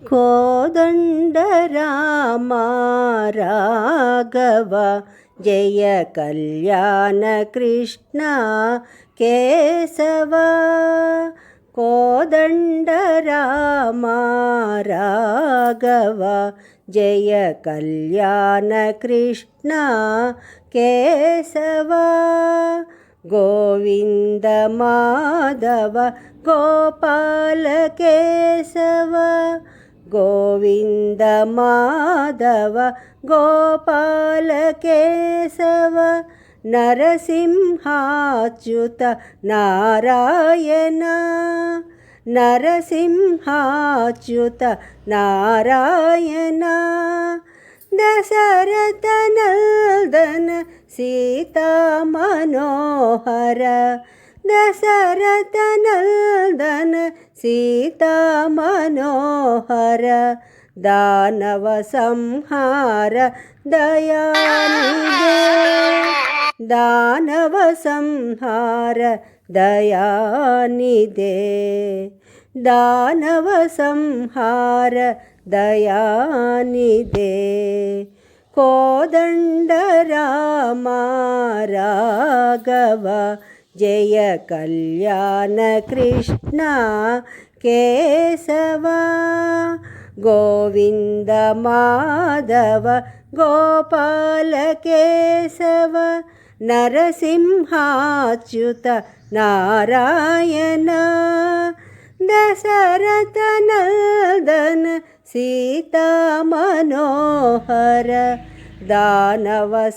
కోదండ రామ రాఘవ జయ కళ్యాణ కృష్ణ కేశవ. కోదండ రామ రాఘవ జయ కళ్యాణ కృష్ణ కేశవ. గోవింద మాధవ గోపాల కేశవ. గోవింద మాధవ గోపాల కేశవ. నరసింహాచ్యుత నారాయణ. నరసింహాచ్యుత నారాయణ. దశరథ నందన సీతా మనోహర. దశరథ నందన సీతా మనోహర. దానవ సంహార దయానిదే. దానవ సంహార దయానిదే. దానవ సంహార దయానిదే. కోదండ రామ రాఘవ జయ కళ్యాణ కృష్ణ కేశవ. గోవింద మాధవ గోపాల కేశవ. నరసింహాచ్యుత నారాయణ. దశరథ నందన సీతా మనోహర. దానవ